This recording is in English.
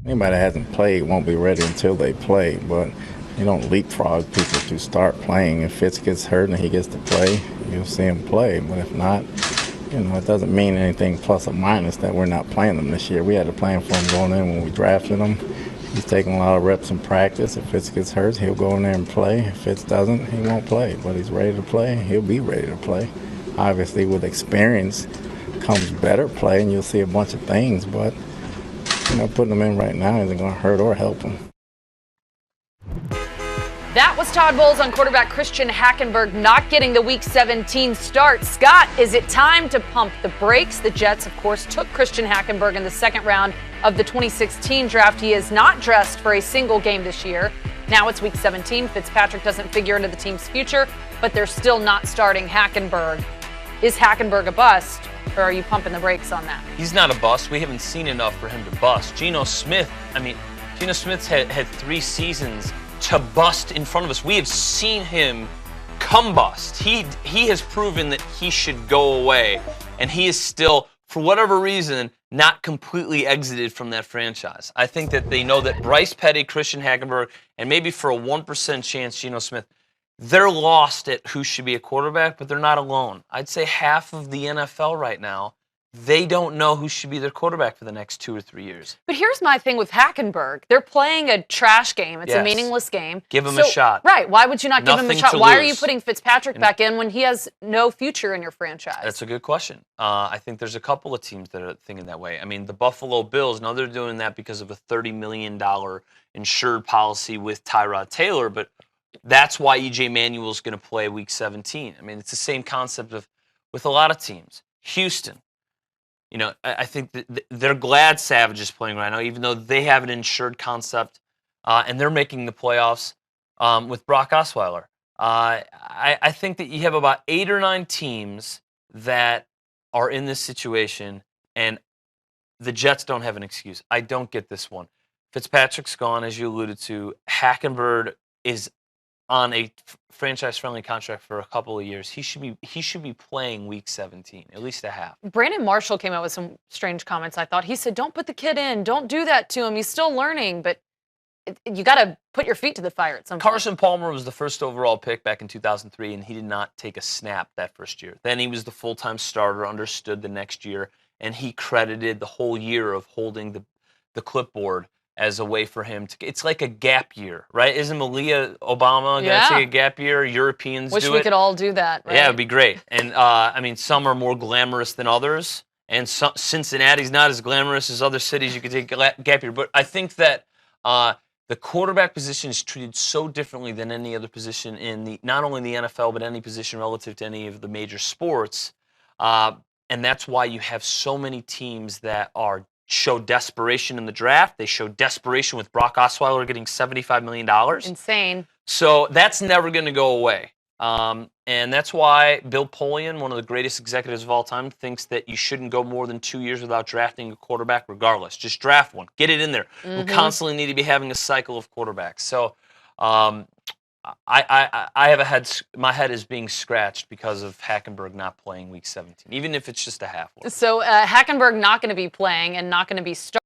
Anybody that hasn't played won't be ready until they play, but you don't leapfrog people to start playing. If Fitz gets hurt and he gets to play, you'll see him play. But if not, it doesn't mean anything plus or minus that we're not playing them this year. We had a plan for him going in when we drafted him. He's taking a lot of reps in practice. If Fitz gets hurt, he'll go in there and play. If Fitz doesn't, he won't play. But he's ready to play. He'll be ready to play. Obviously, with experience comes better play, and you'll see a bunch of things. But putting him in right now isn't going to hurt or help him. That was Todd Bowles on quarterback Christian Hackenberg not getting the Week 17 start. Scott, is it time to pump the brakes? The Jets, of course, took Christian Hackenberg in the second round of the 2016 draft. He is not dressed for a single game this year. Now it's Week 17. Fitzpatrick doesn't figure into the team's future, but they're still not starting Hackenberg. Is Hackenberg a bust, or are you pumping the brakes on that? He's not a bust. We haven't seen enough for him to bust. Geno Smith's had 3 seasons to bust in front of us. We have seen him come bust. He has proven that he should go away, and he is still, for whatever reason, not completely exited from that franchise. I think that they know that Bryce Petty, Christian Hackenberg, and maybe for a 1% chance Geno Smith, they're lost at who should be a quarterback, but they're not alone. I'd say half of the NFL right now, they don't know who should be their quarterback for the next 2 or 3 years. But here's my thing with Hackenberg. They're playing a trash game. It's a meaningless game. Give him a shot. Right. Why would you not give him a shot? Why are you putting Fitzpatrick back in when he has no future in your franchise? That's a good question. I think there's a couple of teams that are thinking that way. I mean, the Buffalo Bills, now they're doing that because of a $30 million insured policy with Tyrod Taylor, but that's why E.J. Manuel's going to play Week 17. I mean, it's the same concept with a lot of teams. Houston. I think that they're glad Savage is playing right now, even though they have an insured concept, and they're making the playoffs with Brock Osweiler. I think that you have about 8 or 9 teams that are in this situation, and the Jets don't have an excuse. I don't get this one. Fitzpatrick's gone, as you alluded to. Hackenberg is on a franchise-friendly contract for a couple of years. He should be playing Week 17, at least a half. Brandon Marshall came out with some strange comments, I thought. He said, don't put the kid in. Don't do that to him. He's still learning. But you got to put your feet to the fire at some point. Carson Palmer was the first overall pick back in 2003, and he did not take a snap that first year. Then he was the full-time starter, understood the next year, and he credited the whole year of holding the clipboard as a way for him to. It's like a gap year, right? Isn't Malia Obama going to take a gap year? Europeans Wish do it. Wish we could all do that, right? Yeah, it'd be great. And some are more glamorous than others. And Cincinnati's not as glamorous as other cities. You could take a gap year. But I think that the quarterback position is treated so differently than any other position in not only the NFL, but any position relative to any of the major sports. And that's why you have so many teams that show desperation in the draft. They show desperation with Brock Osweiler getting $75 million. Insane. So that's never going to go away. And that's why Bill Polian, one of the greatest executives of all time, thinks that you shouldn't go more than 2 years without drafting a quarterback regardless. Just draft one. Get it in there. Mm-hmm. We constantly need to be having a cycle of quarterbacks. So I have my head is being scratched because of Hackenberg not playing Week 17, even if it's just a half one. So Hackenberg not going to be playing and not going to be starting.